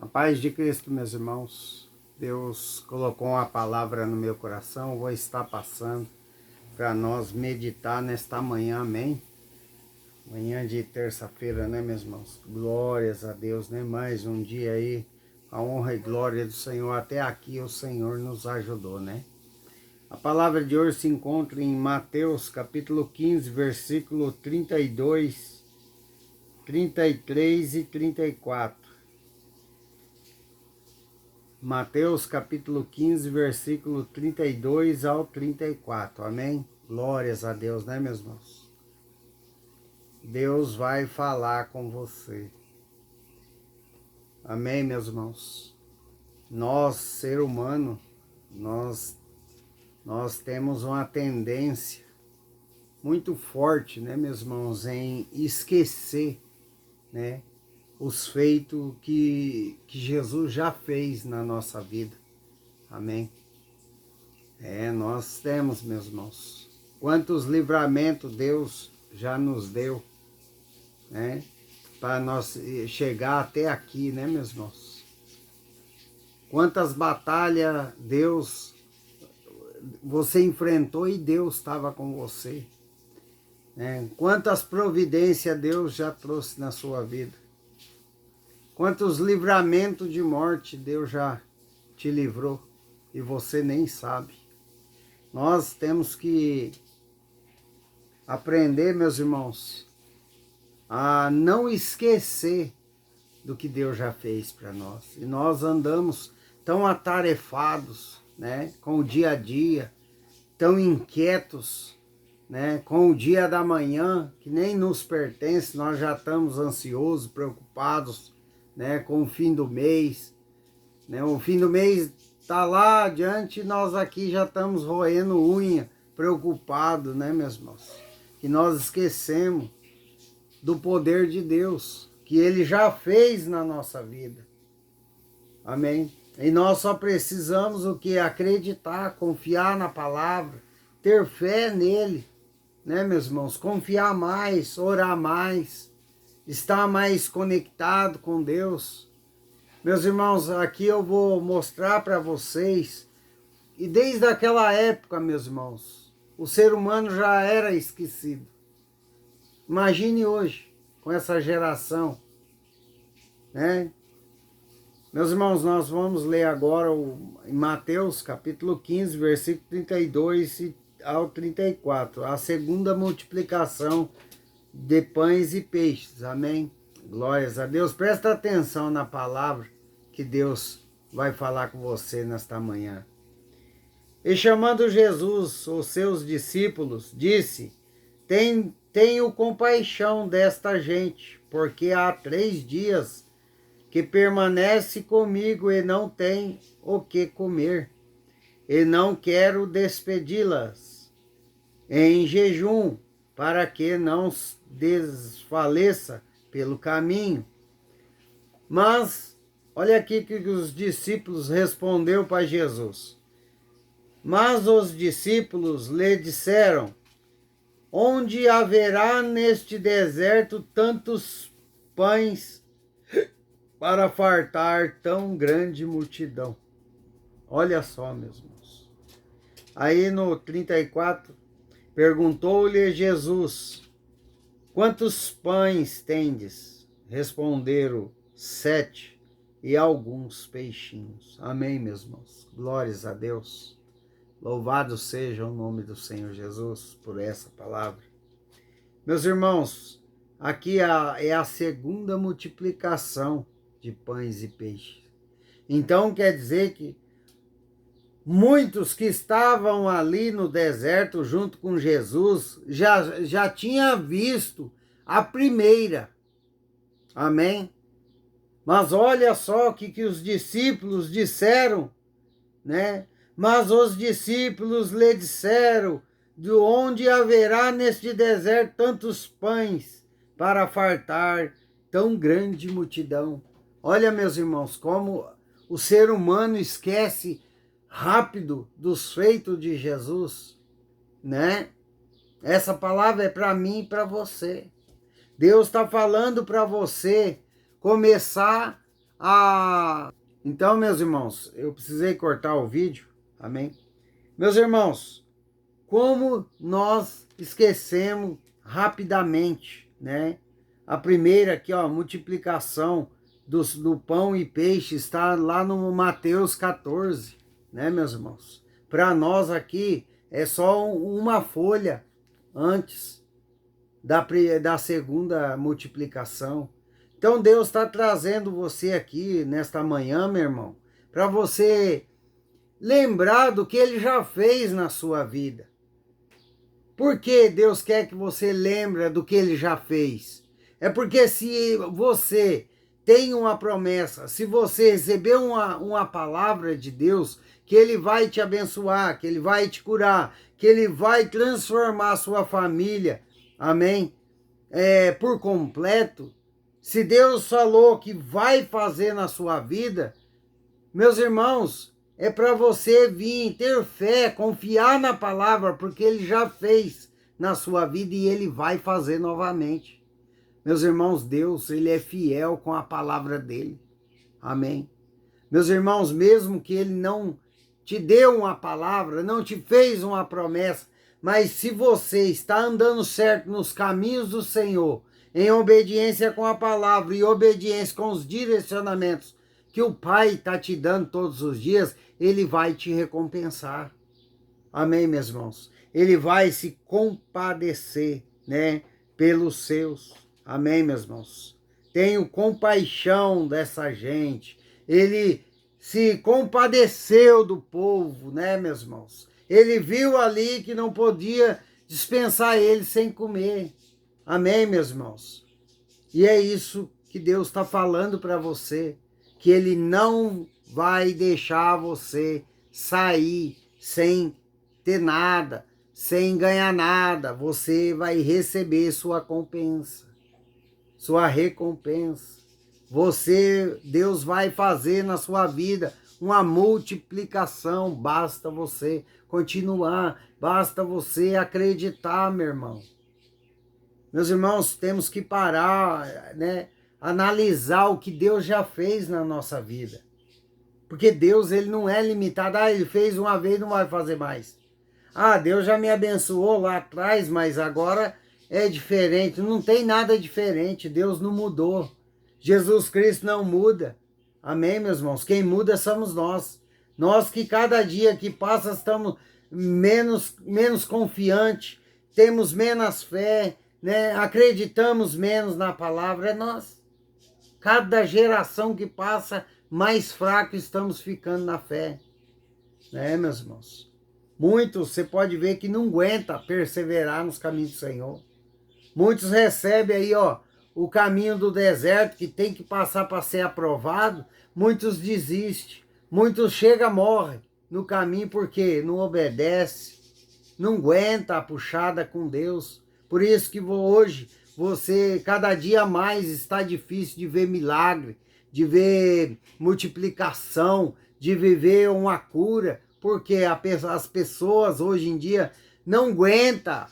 A paz de Cristo, meus irmãos. Deus colocou uma palavra no meu coração, vou estar passando para nós meditar nesta manhã, amém? Manhã de terça-feira, né, meus irmãos? Glórias a Deus, né? Mais um dia aí, a honra e glória do Senhor. Até aqui o Senhor nos ajudou, né? A palavra de hoje se encontra em Mateus, capítulo 15, versículo 32, 33 e 34. Mateus capítulo 15, versículo 32 ao 34, amém? Glórias a Deus, né, meus irmãos? Deus vai falar com você, amém, meus irmãos? Nós, ser humano, nós temos uma tendência muito forte, né, meus irmãos, em esquecer, né, os feitos que Jesus já fez na nossa vida. Amém? Nós temos, meus irmãos, quantos livramentos Deus já nos deu, né? Para nós chegar até aqui, né, meus irmãos? Quantas batalhas você enfrentou e Deus estava com você, né? Quantas providências Deus já trouxe na sua vida. Quantos livramentos de morte Deus já te livrou e você nem sabe. Nós temos que aprender, meus irmãos, a não esquecer do que Deus já fez para nós. E nós andamos tão atarefados, né, com o dia a dia, tão inquietos, né, com o dia da manhã, que nem nos pertence, nós já estamos ansiosos, preocupados, né, com o fim do mês, né? O fim do mês está lá adiante e nós aqui já estamos roendo unha, preocupados, né, meus irmãos? Que nós esquecemos do poder de Deus, que Ele já fez na nossa vida, amém? E nós só precisamos o que? Acreditar, confiar na palavra, ter fé nele, né, meus irmãos? Confiar mais, orar mais, estar mais conectado com Deus. Meus irmãos, aqui eu vou mostrar para vocês, e desde aquela época, meus irmãos, o ser humano já era esquecido. Imagine hoje, com essa geração, né? Meus irmãos, nós vamos ler agora em Mateus capítulo 15, versículo 32 ao 34, a segunda multiplicação de pães e peixes, amém? Glórias a Deus. Presta atenção na palavra que Deus vai falar com você nesta manhã. E chamando Jesus, os seus discípulos, disse: Tenho compaixão desta gente, porque há 3 dias que permanece comigo e não tem o que comer, e não quero despedi-las em jejum, para que não desfaleça pelo caminho. Mas, olha aqui que os discípulos respondeu para Jesus. Mas os discípulos lhe disseram: Onde haverá neste deserto tantos pães para fartar tão grande multidão? Olha só, meus irmãos. Aí no 34, perguntou-lhe Jesus: Quantos pães tendes? Responderam: 7, e alguns peixinhos. Amém, meus irmãos? Glórias a Deus. Louvado seja o nome do Senhor Jesus por essa palavra. Meus irmãos, aqui é a segunda multiplicação de pães e peixes. Então quer dizer que muitos que estavam ali no deserto junto com Jesus já tinham visto a primeira. Amém? Mas olha só o que os discípulos disseram, né? Mas os discípulos lhe disseram: De onde haverá neste deserto tantos pães para fartar tão grande multidão? Olha, meus irmãos, como o ser humano esquece rápido dos feitos de Jesus, né? Essa palavra é para mim e para você. Deus está falando para você começar Então, meus irmãos, eu precisei cortar o vídeo, amém? Meus irmãos, como nós esquecemos rapidamente, né? A primeira aqui, ó, multiplicação do pão e peixe está lá no Mateus 14, né, meus irmãos? Para nós aqui é só uma folha antes da segunda multiplicação. Então Deus está trazendo você aqui nesta manhã, meu irmão, para você lembrar do que Ele já fez na sua vida. Por que Deus quer que você lembre do que Ele já fez? É porque se você tem uma promessa, se você recebeu uma palavra de Deus, que Ele vai te abençoar, que Ele vai te curar, que Ele vai transformar a sua família, amém? Por completo. Se Deus falou que vai fazer na sua vida, meus irmãos, é para você vir, ter fé, confiar na palavra, porque Ele já fez na sua vida e Ele vai fazer novamente. Meus irmãos, Deus, Ele é fiel com a palavra dEle. Amém. Meus irmãos, mesmo que Ele não te deu uma palavra, não te fez uma promessa, mas se você está andando certo nos caminhos do Senhor, em obediência com a palavra e obediência com os direcionamentos que o Pai está te dando todos os dias, Ele vai te recompensar. Amém, meus irmãos? Ele vai se compadecer, né, pelos seus. Amém, meus irmãos? Tenho compaixão dessa gente. Ele se compadeceu do povo, né, meus irmãos? Ele viu ali que não podia dispensar ele sem comer. Amém, meus irmãos? E é isso que Deus está falando para você, que Ele não vai deixar você sair sem ter nada, sem ganhar nada. Você vai receber sua compensa, sua recompensa. Deus vai fazer na sua vida uma multiplicação. Basta você continuar, basta você acreditar, meu irmão. Meus irmãos, temos que parar, né? Analisar o que Deus já fez na nossa vida. Porque Deus, Ele não é limitado. Ele fez uma vez, não vai fazer mais. Deus já me abençoou lá atrás, mas agora é diferente. Não tem nada diferente. Deus não mudou. Jesus Cristo não muda. Amém, meus irmãos? Quem muda somos nós. Nós que cada dia que passa estamos menos confiantes, temos menos fé, né? Acreditamos menos na palavra, é nós. Cada geração que passa, mais fraco estamos ficando na fé, né, meus irmãos? Muitos, você pode ver que não aguenta perseverar nos caminhos do Senhor. Muitos recebem aí, ó, o caminho do deserto, que tem que passar para ser aprovado. Muitos desistem, muitos chegam, morrem no caminho porque não obedece, não aguenta a puxada com Deus. Por isso que hoje você, cada dia mais, está difícil de ver milagre, de ver multiplicação, de viver uma cura, porque as pessoas hoje em dia não aguenta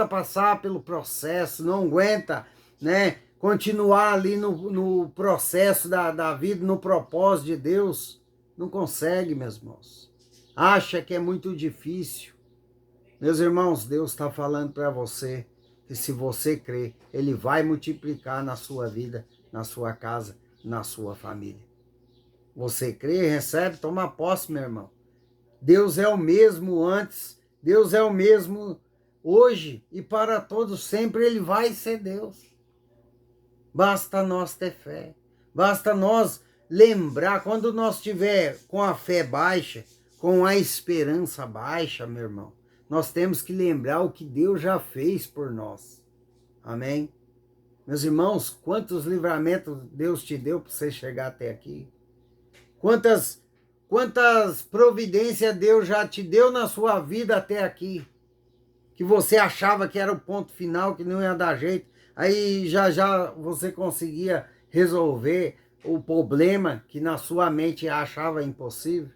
passar pelo processo, não aguenta, né, continuar ali no processo da vida, no propósito de Deus. Não consegue, meus irmãos. Acha que é muito difícil. Meus irmãos, Deus está falando para você que se você crer, Ele vai multiplicar na sua vida, na sua casa, na sua família. Você crê, recebe, toma posse, meu irmão. Deus é o mesmo antes, Deus é o mesmo hoje e para todos sempre. Ele vai ser Deus. Basta nós ter fé, basta nós lembrar. Quando nós estiver com a fé baixa, com a esperança baixa, meu irmão, nós temos que lembrar o que Deus já fez por nós. Amém? Meus irmãos, quantos livramentos Deus te deu para você chegar até aqui? Quantas providências Deus já te deu na sua vida até aqui? Que você achava que era o ponto final, que não ia dar jeito. Aí já você conseguia resolver o problema que na sua mente achava impossível.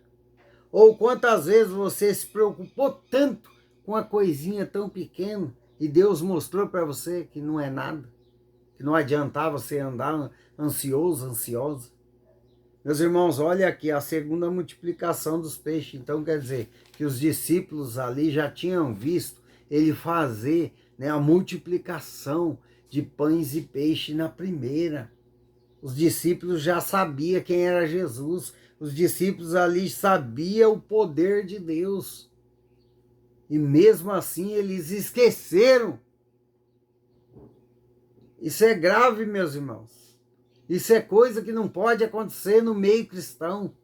Ou quantas vezes você se preocupou tanto com uma coisinha tão pequena e Deus mostrou para você que não é nada, que não adiantava você andar ansioso, ansiosa. Meus irmãos, olha aqui a segunda multiplicação dos peixes. Então quer dizer que os discípulos ali já tinham visto ele fazer, né, a multiplicação de pães e peixes na primeira. Os discípulos já sabiam quem era Jesus. Os discípulos ali sabiam o poder de Deus. E mesmo assim eles esqueceram. Isso é grave, meus irmãos. Isso é coisa que não pode acontecer no meio cristão.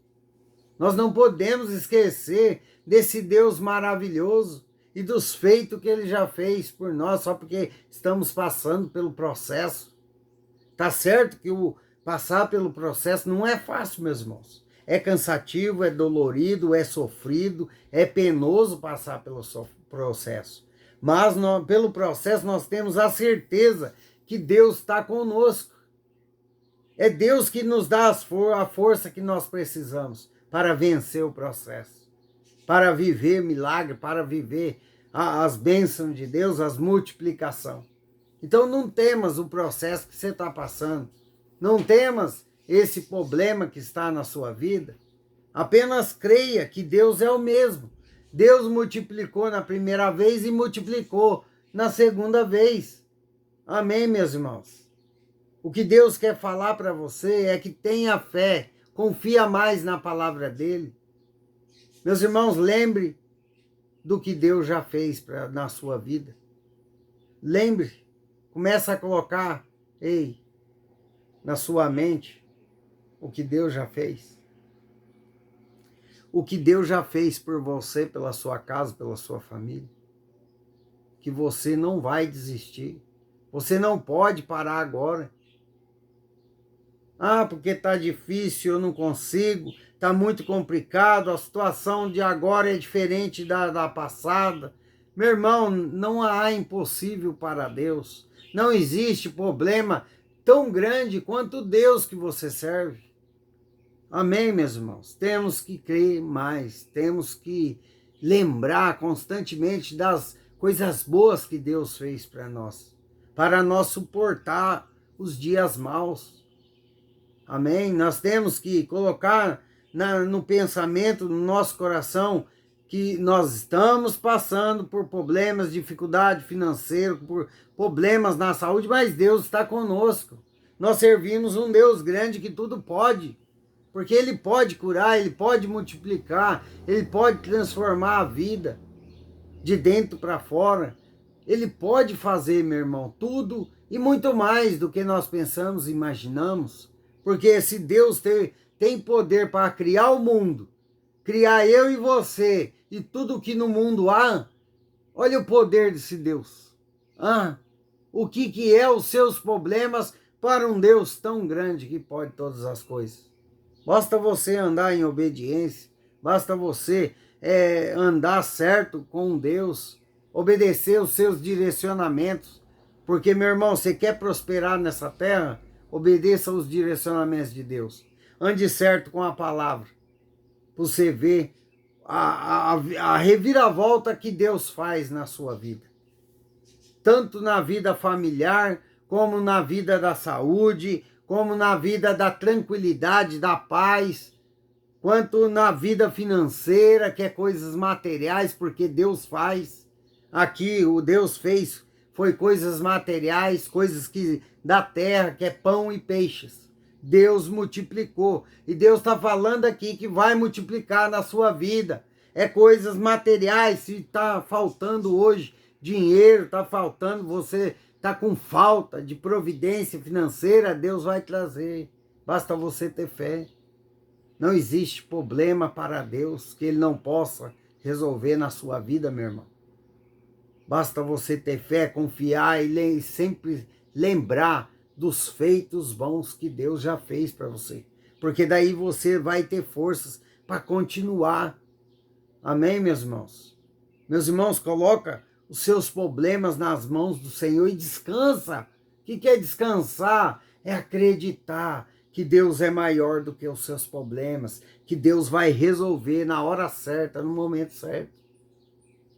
Nós não podemos esquecer desse Deus maravilhoso e dos feitos que ele já fez por nós, só porque estamos passando pelo processo. Tá certo que o passar pelo processo não é fácil, meus irmãos. É cansativo, é dolorido, é sofrido, é penoso passar pelo processo. Mas pelo processo nós temos a certeza que Deus está conosco. É Deus que nos dá a força que nós precisamos para vencer o processo, para viver milagre, para viver as bênçãos de Deus, as multiplicação. Então não temas o processo que você está passando, não temas esse problema que está na sua vida, apenas creia que Deus é o mesmo. Deus multiplicou na primeira vez e multiplicou na segunda vez. Amém, meus irmãos? O que Deus quer falar para você é que tenha fé, confia mais na palavra dele. Meus irmãos, lembre do que Deus já fez na sua vida. Lembre, começa a colocar, na sua mente o que Deus já fez. O que Deus já fez por você, pela sua casa, pela sua família. Que você não vai desistir. Você não pode parar agora. Ah, porque está difícil, eu não consigo, está muito complicado, a situação de agora é diferente da passada. Meu irmão, não há impossível para Deus. Não existe problema tão grande quanto o Deus que você serve. Amém, meus irmãos? Temos que crer mais, temos que lembrar constantemente das coisas boas que Deus fez para nós suportar os dias maus. Amém? Nós temos que colocar no pensamento, no nosso coração, que nós estamos passando por problemas, dificuldade financeira, por problemas na saúde, mas Deus está conosco. Nós servimos um Deus grande que tudo pode, porque Ele pode curar, Ele pode multiplicar, Ele pode transformar a vida de dentro para fora. Ele pode fazer, meu irmão, tudo e muito mais do que nós pensamos e imaginamos. Porque se Deus tem poder para criar o mundo, criar eu e você e tudo que no mundo há, olha o poder desse Deus. O que é os seus problemas para um Deus tão grande que pode todas as coisas? Basta você andar em obediência, basta você andar certo com Deus, obedecer os seus direcionamentos, porque, meu irmão, você quer prosperar nessa terra? Obedeça os direcionamentos de Deus. Ande certo com a palavra. Você vê a reviravolta que Deus faz na sua vida. Tanto na vida familiar, como na vida da saúde, como na vida da tranquilidade, da paz, quanto na vida financeira, que é coisas materiais, porque Deus faz. Aqui o Deus fez foi coisas materiais, coisas que da terra, que é pão e peixes. Deus multiplicou. E Deus está falando aqui que vai multiplicar na sua vida. É coisas materiais. Se está faltando hoje dinheiro, está faltando, você está com falta de providência financeira, Deus vai trazer. Basta você ter fé. Não existe problema para Deus que Ele não possa resolver na sua vida, meu irmão. Basta você ter fé, confiar e sempre lembrar dos feitos bons que Deus já fez para você. Porque daí você vai ter forças para continuar. Amém, meus irmãos? Meus irmãos, coloca os seus problemas nas mãos do Senhor e descansa. O que é descansar? É acreditar que Deus é maior do que os seus problemas, que Deus vai resolver na hora certa, no momento certo.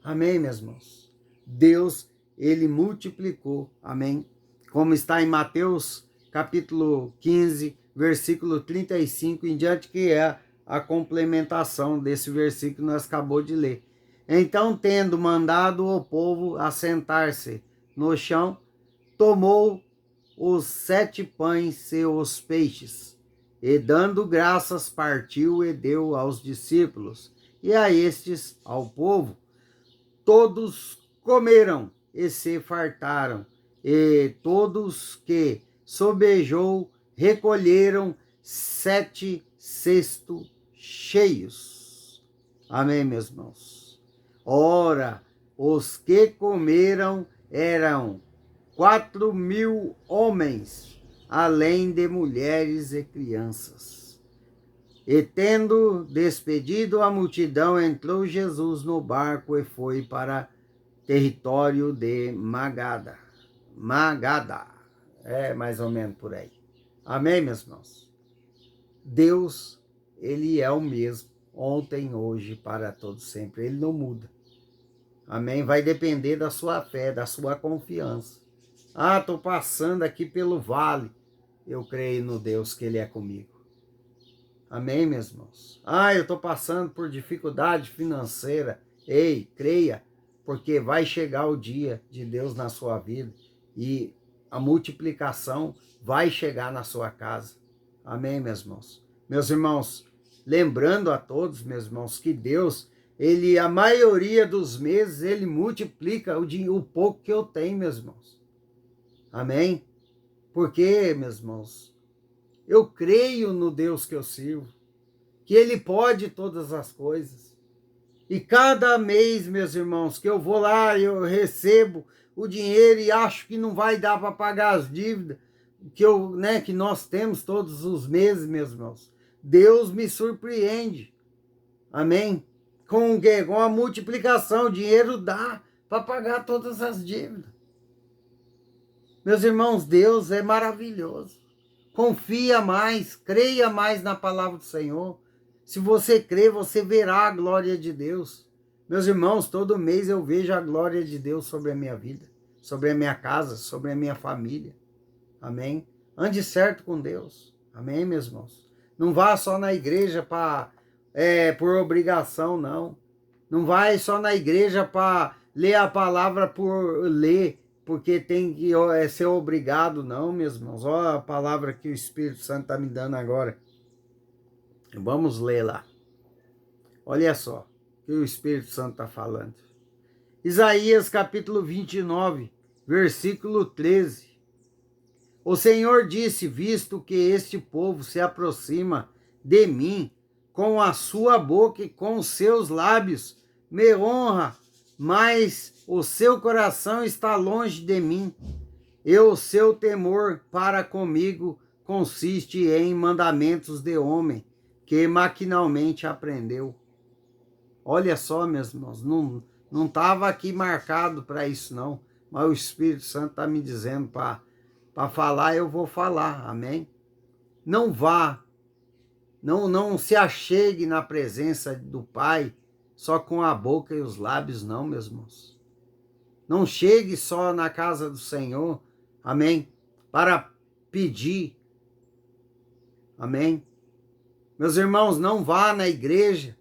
Amém, meus irmãos? Deus, Ele multiplicou, amém? Como está em Mateus capítulo 15, versículo 35 em diante, que é a complementação desse versículo que nós acabamos de ler. Então, tendo mandado o povo assentar-se no chão, tomou os 7 pães e os peixes, e dando graças partiu e deu aos discípulos, e a estes ao povo. Todos comeram e se fartaram, e todos que sobejou recolheram 7 cestos cheios. Amém, meus irmãos? Ora, os que comeram eram 4.000 homens, além de mulheres e crianças. E tendo despedido a multidão, entrou Jesus no barco e foi para território de Magada. Magada. É mais ou menos por aí. Amém, meus irmãos? Deus, Ele é o mesmo, ontem, hoje, para todos sempre. Ele não muda. Amém? Vai depender da sua fé, da sua confiança. Ah, estou passando aqui pelo vale. Eu creio no Deus que Ele é comigo. Amém, meus irmãos? Ah, eu estou passando por dificuldade financeira. Ei, creia, porque vai chegar o dia de Deus na sua vida e a multiplicação vai chegar na sua casa. Amém, meus irmãos? Meus irmãos, lembrando a todos, meus irmãos, que Deus, Ele, a maioria dos meses, Ele multiplica o pouco que eu tenho, meus irmãos. Amém? Porque, meus irmãos, eu creio no Deus que eu sirvo, que Ele pode todas as coisas. E cada mês, meus irmãos, que eu vou lá, eu recebo o dinheiro e acho que não vai dar para pagar as dívidas que nós temos todos os meses, meus irmãos. Deus me surpreende. Amém? Com a multiplicação, o dinheiro dá para pagar todas as dívidas. Meus irmãos, Deus é maravilhoso. Confia mais, creia mais na palavra do Senhor. Se você crer, você verá a glória de Deus. Meus irmãos, todo mês eu vejo a glória de Deus sobre a minha vida, sobre a minha casa, sobre a minha família. Amém? Ande certo com Deus. Amém, meus irmãos? Não vá só na igreja por obrigação, não. Não vai só na igreja para ler a palavra por ler, porque tem que ser obrigado, não, meus irmãos. Olha a palavra que o Espírito Santo está me dando agora. Vamos ler lá. Olha só o que o Espírito Santo está falando. Isaías capítulo 29, versículo 13. O Senhor disse, visto que este povo se aproxima de mim, com a sua boca e com os seus lábios, me honra, mas o seu coração está longe de mim, e o seu temor para comigo consiste em mandamentos de homem, que maquinalmente aprendeu. Olha só, meus irmãos, não estava aqui marcado para isso não, mas o Espírito Santo está me dizendo para falar, eu vou falar, amém? Não vá, não se achegue na presença do Pai só com a boca e os lábios, não, meus irmãos. Não chegue só na casa do Senhor, amém? Para pedir, amém? Meus irmãos, não vá na igreja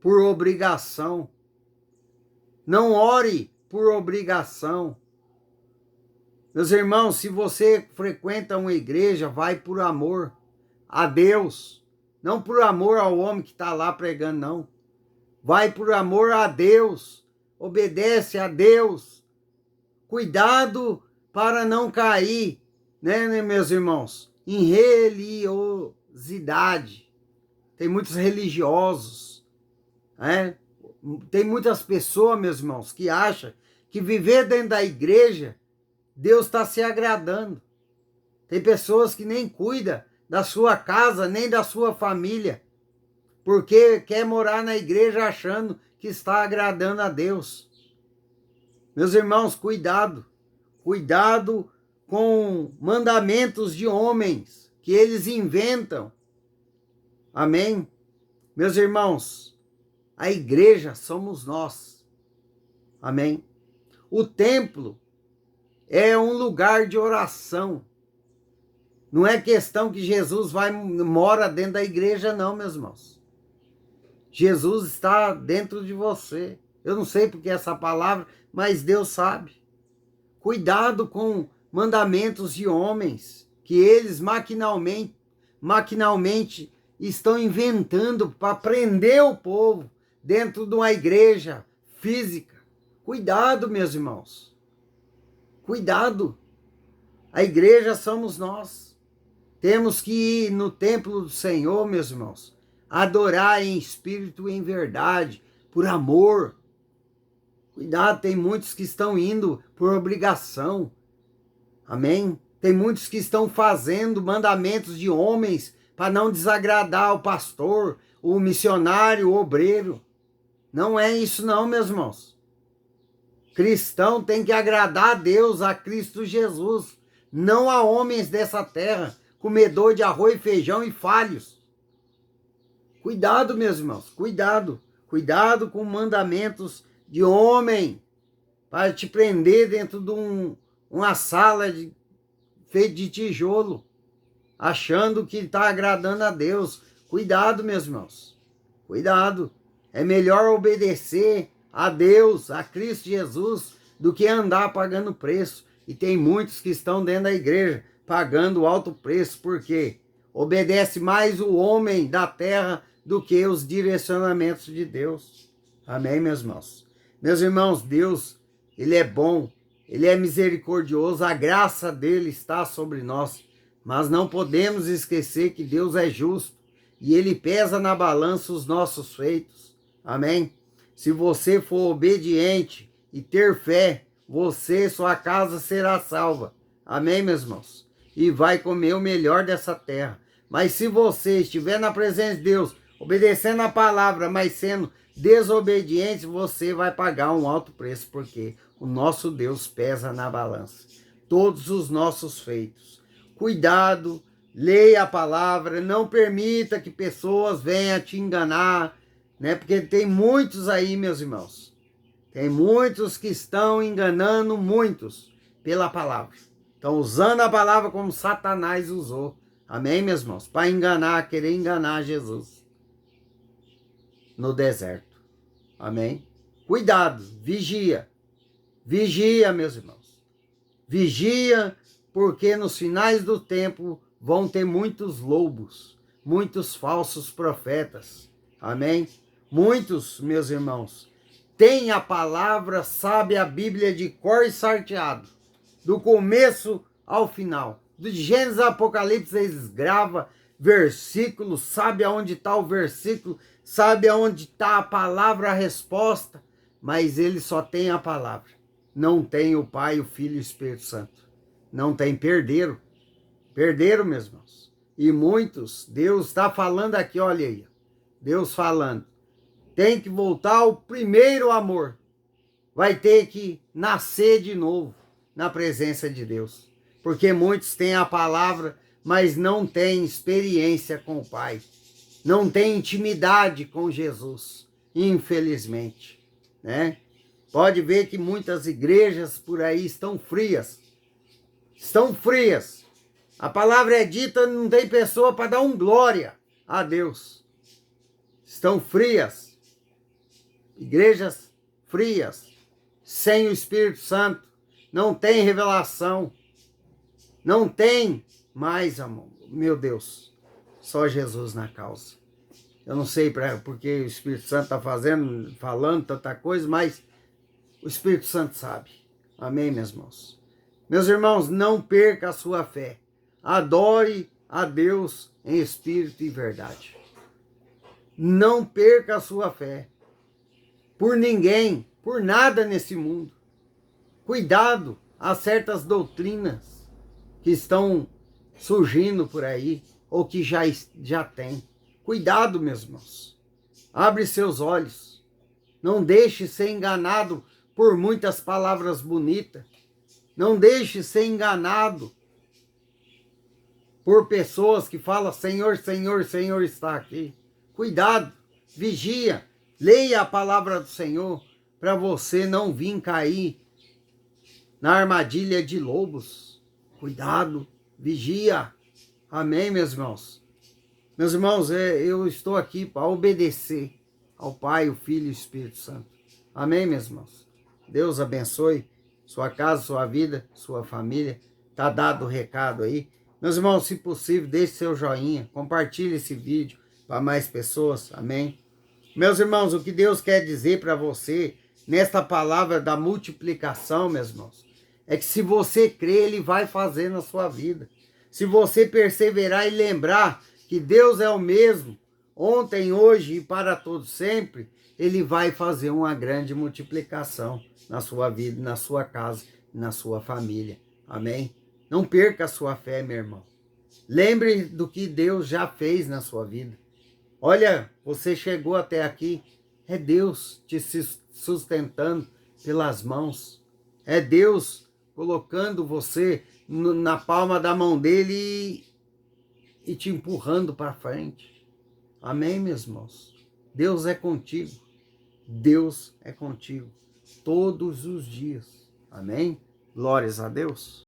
por obrigação. Não ore por obrigação. Meus irmãos, se você frequenta uma igreja, vai por amor a Deus. Não por amor ao homem que está lá pregando, não. Vai por amor a Deus. Obedece a Deus. Cuidado para não cair, né, meus irmãos, em religiosidade. Tem muitos religiosos, né? Tem muitas pessoas, meus irmãos, que acham que viver dentro da igreja, Deus está se agradando. Tem pessoas que nem cuidam da sua casa, nem da sua família, porque quer morar na igreja achando que está agradando a Deus. Meus irmãos, cuidado. Cuidado com mandamentos de homens que eles inventam. Amém? Meus irmãos, a igreja somos nós. Amém? O templo é um lugar de oração. Não é questão que Jesus mora dentro da igreja, não, meus irmãos. Jesus está dentro de você. Eu não sei porque essa palavra, mas Deus sabe. Cuidado com mandamentos de homens, que eles maquinalmente estão inventando para prender o povo dentro de uma igreja física. Cuidado, meus irmãos. Cuidado. A igreja somos nós. Temos que ir no templo do Senhor, meus irmãos, adorar em espírito e em verdade, por amor. Cuidado, tem muitos que estão indo por obrigação. Amém? Tem muitos que estão fazendo mandamentos de homens para não desagradar o pastor, o missionário, o obreiro. Não é isso não, meus irmãos. Cristão tem que agradar a Deus, a Cristo Jesus, não a homens dessa terra, comedor de arroz, feijão e falhos. Cuidado, meus irmãos, cuidado. Cuidado com mandamentos de homem para te prender dentro de uma sala feita de tijolo, achando que está agradando a Deus. Cuidado, meus irmãos. Cuidado. É melhor obedecer a Deus, a Cristo Jesus, do que andar pagando preço. E tem muitos que estão dentro da igreja pagando alto preço, porque obedece mais o homem da terra do que os direcionamentos de Deus. Amém, meus irmãos? Meus irmãos, Deus, Ele é bom, Ele é misericordioso, a graça dEle está sobre nós. Mas não podemos esquecer que Deus é justo e Ele pesa na balança os nossos feitos. Amém? Se você for obediente e ter fé, você e sua casa será salva. Amém, meus irmãos? E vai comer o melhor dessa terra. Mas se você estiver na presença de Deus, obedecendo a palavra, mas sendo desobediente, você vai pagar um alto preço, porque o nosso Deus pesa na balança todos os nossos feitos. Cuidado, leia a palavra, não permita que pessoas venham te enganar, né? Porque tem muitos aí, meus irmãos. Tem muitos que estão enganando muitos pela palavra. Estão usando a palavra como Satanás usou. Amém, meus irmãos? Para enganar, querer enganar Jesus no deserto. Amém? Cuidado, vigia. Vigia, meus irmãos. Vigia, porque nos finais do tempo vão ter muitos lobos, muitos falsos profetas. Amém? Muitos, meus irmãos, têm a palavra, sabe a Bíblia de cor e salteado, do começo ao final. Do Gênesis ao Apocalipse eles gravam versículos, sabe aonde está o versículo, sabe aonde está a palavra, a resposta, mas eles só têm a palavra. Não tem o Pai, o Filho e o Espírito Santo. Não tem, perderam. Perderam, meus irmãos. E muitos, Deus está falando aqui, olha aí. Deus falando. Tem que voltar ao primeiro amor. Vai ter que nascer de novo na presença de Deus. Porque muitos têm a palavra, mas não têm experiência com o Pai. Não têm intimidade com Jesus, infelizmente, né? Pode ver que muitas igrejas por aí estão frias. Estão frias. A palavra é dita, não tem pessoa para dar um glória a Deus. Estão frias. Igrejas frias, sem o Espírito Santo. Não tem revelação. Não tem mais amor. Meu Deus, só Jesus na causa. Eu não sei porque o Espírito Santo está falando tanta coisa, mas o Espírito Santo sabe. Amém, meus irmãos? Meus irmãos, não perca a sua fé. Adore a Deus em espírito e verdade. Não perca a sua fé. Por ninguém, por nada nesse mundo. Cuidado a certas doutrinas que estão surgindo por aí, ou que já tem. Cuidado, meus irmãos. Abre seus olhos. Não deixe ser enganado por muitas palavras bonitas. Não deixe ser enganado por pessoas que falam Senhor, Senhor, Senhor está aqui. Cuidado, vigia, leia a palavra do Senhor para você não vir cair na armadilha de lobos. Cuidado, vigia. Amém, meus irmãos? Meus irmãos, eu estou aqui para obedecer ao Pai, o Filho e o Espírito Santo. Amém, meus irmãos? Deus abençoe sua casa, sua vida, sua família. Tá dado o recado aí. Meus irmãos, se possível, deixe seu joinha, compartilhe esse vídeo para mais pessoas. Amém? Meus irmãos, o que Deus quer dizer para você nesta palavra da multiplicação, meus irmãos, é que se você crer, Ele vai fazer na sua vida. Se você perseverar e lembrar que Deus é o mesmo, ontem, hoje e para todos sempre, Ele vai fazer uma grande multiplicação na sua vida, na sua casa, na sua família. Amém? Não perca a sua fé, meu irmão. Lembre do que Deus já fez na sua vida. Olha, você chegou até aqui, é Deus te sustentando pelas mãos. É Deus colocando você na palma da mão dele e te empurrando para frente. Amém, meus irmãos? Deus é contigo. Deus é contigo todos os dias. Amém? Glórias a Deus.